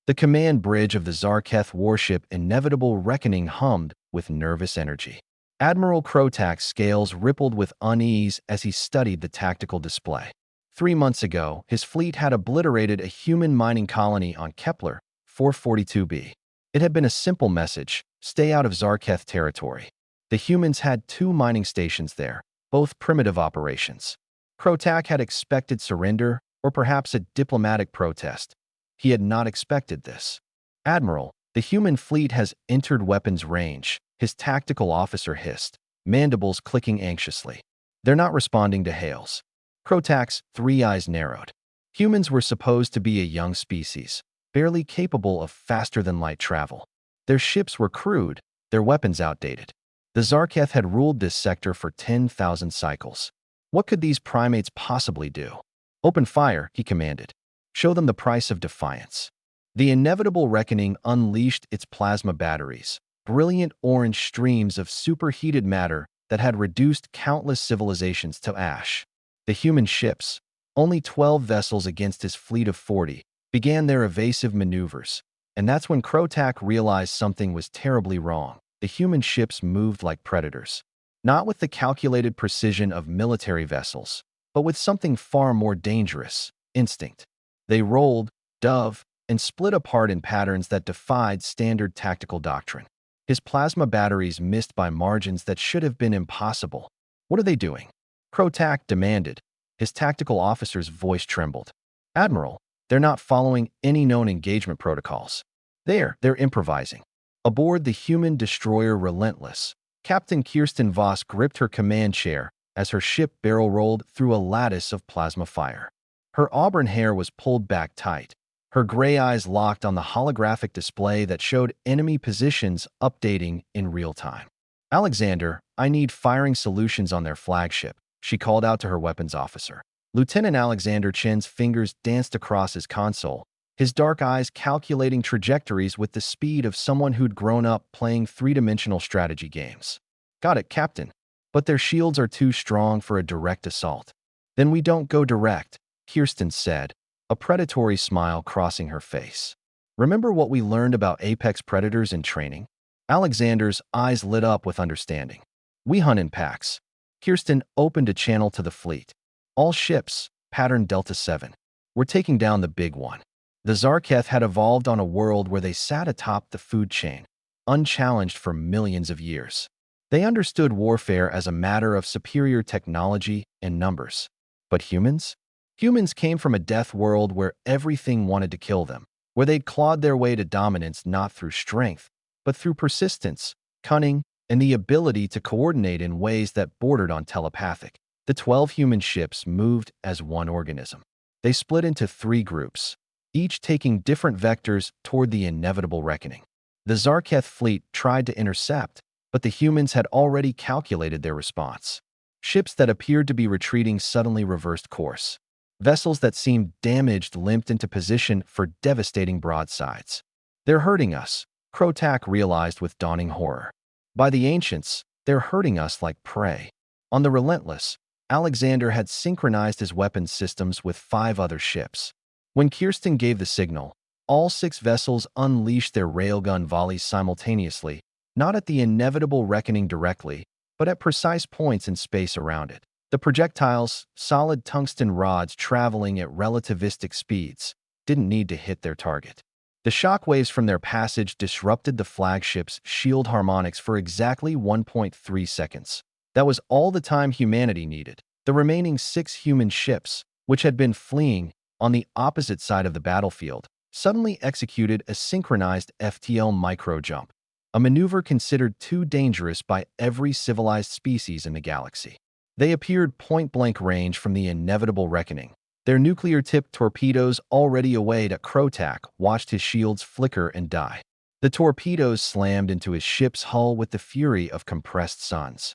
The command bridge of the Zarketh warship Inevitable Reckoning hummed with nervous energy. Admiral Krotak's scales rippled with unease as he studied the tactical display. 3 months ago, his fleet had obliterated a human mining colony on Kepler 442b. It had been a simple message: stay out of Zarketh territory. The humans had 2 mining stations there, both primitive operations. Krotak had expected surrender or perhaps a diplomatic protest. He had not expected this. "Admiral, the human fleet has entered weapons range," his tactical officer hissed, mandibles clicking anxiously. "They're not responding to hails." Krotak's 3 eyes narrowed. Humans were supposed to be a young species, barely capable of faster-than-light travel. Their ships were crude, their weapons outdated. The Zarketh had ruled this sector for 10,000 cycles. What could these primates possibly do? "Open fire," he commanded. "Show them the price of defiance." The Inevitable Reckoning unleashed its plasma batteries, brilliant orange streams of superheated matter that had reduced countless civilizations to ash. The human ships, only 12 vessels against his fleet of 40, began their evasive maneuvers. And that's when Krotak realized something was terribly wrong. The human ships moved like predators, not with the calculated precision of military vessels, but with something far more dangerous: instinct. They rolled, dove, and split apart in patterns that defied standard tactical doctrine. His plasma batteries missed by margins that should have been impossible. "What are they doing?" Krotak demanded. His tactical officer's voice trembled. "Admiral, they're not following any known engagement protocols. They're improvising." Aboard the human destroyer Relentless, Captain Kirsten Voss gripped her command chair as her ship barrel-rolled through a lattice of plasma fire. Her auburn hair was pulled back tight, her gray eyes locked on the holographic display that showed enemy positions updating in real time. "Alexander, I need firing solutions on their flagship," she called out to her weapons officer. Lieutenant Alexander Chen's fingers danced across his console, his dark eyes calculating trajectories with the speed of someone who'd grown up playing three-dimensional strategy games. "Got it, Captain. But their shields are too strong for a direct assault." "Then we don't go direct," Kirsten said, a predatory smile crossing her face. "Remember what we learned about apex predators in training?" Alexander's eyes lit up with understanding. "We hunt in packs." Kirsten opened a channel to the fleet. "All ships, pattern Delta 7. We're taking down the big one." The Zarketh had evolved on a world where they sat atop the food chain, unchallenged for millions of years. They understood warfare as a matter of superior technology and numbers. But humans? Humans came from a death world where everything wanted to kill them, where they'd clawed their way to dominance not through strength, but through persistence, cunning, and the ability to coordinate in ways that bordered on telepathic. The 12 human ships moved as one organism. They split into 3 groups, each taking different vectors toward the Inevitable Reckoning. The Zarketh fleet tried to intercept, but the humans had already calculated their response. Ships that appeared to be retreating suddenly reversed course. Vessels that seemed damaged limped into position for devastating broadsides. "They're hurting us," Krotak realized with dawning horror. By the ancients, they're hurting us like prey. On the Relentless, Alexander had synchronized his weapons systems with 5 other ships. When Kirsten gave the signal, all 6 vessels unleashed their railgun volleys simultaneously, not at the Inevitable Reckoning directly, but at precise points in space around it. The projectiles, solid tungsten rods traveling at relativistic speeds, didn't need to hit their target. The shockwaves from their passage disrupted the flagship's shield harmonics for exactly 1.3 seconds. That was all the time humanity needed. The remaining 6 human ships, which had been fleeing on the opposite side of the battlefield, suddenly executed a synchronized FTL micro-jump, a maneuver considered too dangerous by every civilized species in the galaxy. They appeared point-blank range from the Inevitable Reckoning. Their nuclear-tipped torpedoes already away at Krotak watched his shields flicker and die. The torpedoes slammed into his ship's hull with the fury of compressed suns.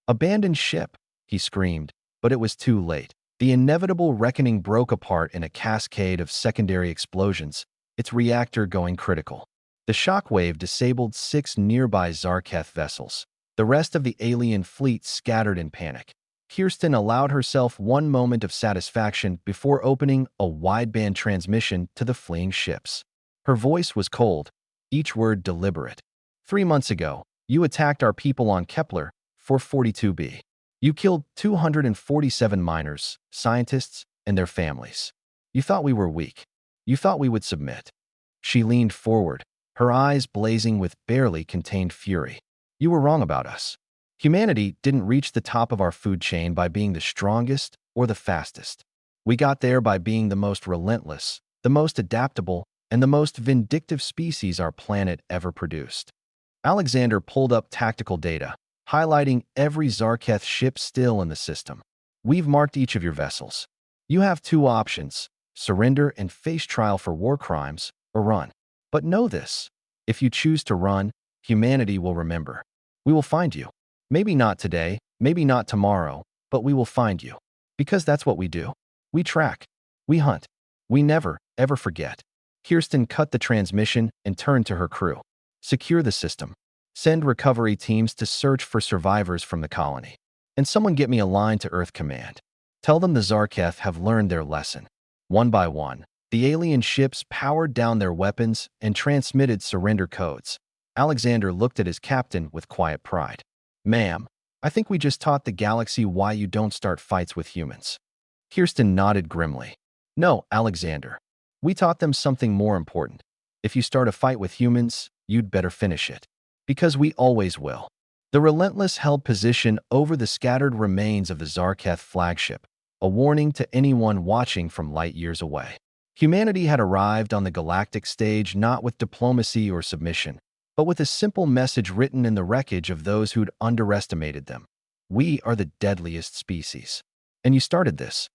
"Abandoned ship," he screamed, but it was too late. The Inevitable Reckoning broke apart in a cascade of secondary explosions, its reactor going critical. The shockwave disabled 6 nearby Zarketh vessels. The rest of the alien fleet scattered in panic. Kirsten allowed herself one moment of satisfaction before opening a wideband transmission to the fleeing ships. Her voice was cold, each word deliberate. 3 months ago, you attacked our people on Kepler 442b. You killed 247 miners, scientists, and their families. You thought we were weak. You thought we would submit. She leaned forward, her eyes blazing with barely contained fury. You were wrong about us. Humanity didn't reach the top of our food chain by being the strongest or the fastest. We got there by being the most relentless, the most adaptable, and the most vindictive species our planet ever produced. Alexander pulled up tactical data, highlighting every Zarketh ship still in the system. We've marked each of your vessels. You have two options: surrender and face trial for war crimes, or run. But know this: if you choose to run, humanity will remember. We will find you. Maybe not today, maybe not tomorrow, but we will find you. Because that's what we do. We track. We hunt. We never, ever forget. Kirsten cut the transmission and turned to her crew. Secure the system. Send recovery teams to search for survivors from the colony. And someone get me a line to Earth Command. Tell them the Zarketh have learned their lesson. One by one, the alien ships powered down their weapons and transmitted surrender codes. Alexander looked at his captain with quiet pride. Ma'am, I think we just taught the galaxy why you don't start fights with humans. Kirsten nodded grimly. No, Alexander. We taught them something more important. If you start a fight with humans, you'd better finish it. Because we always will. The Relentless held position over the scattered remains of the Zarketh flagship, a warning to anyone watching from light years away. Humanity had arrived on the galactic stage not with diplomacy or submission, but with a simple message written in the wreckage of those who'd underestimated them. We are the deadliest species. And you started this.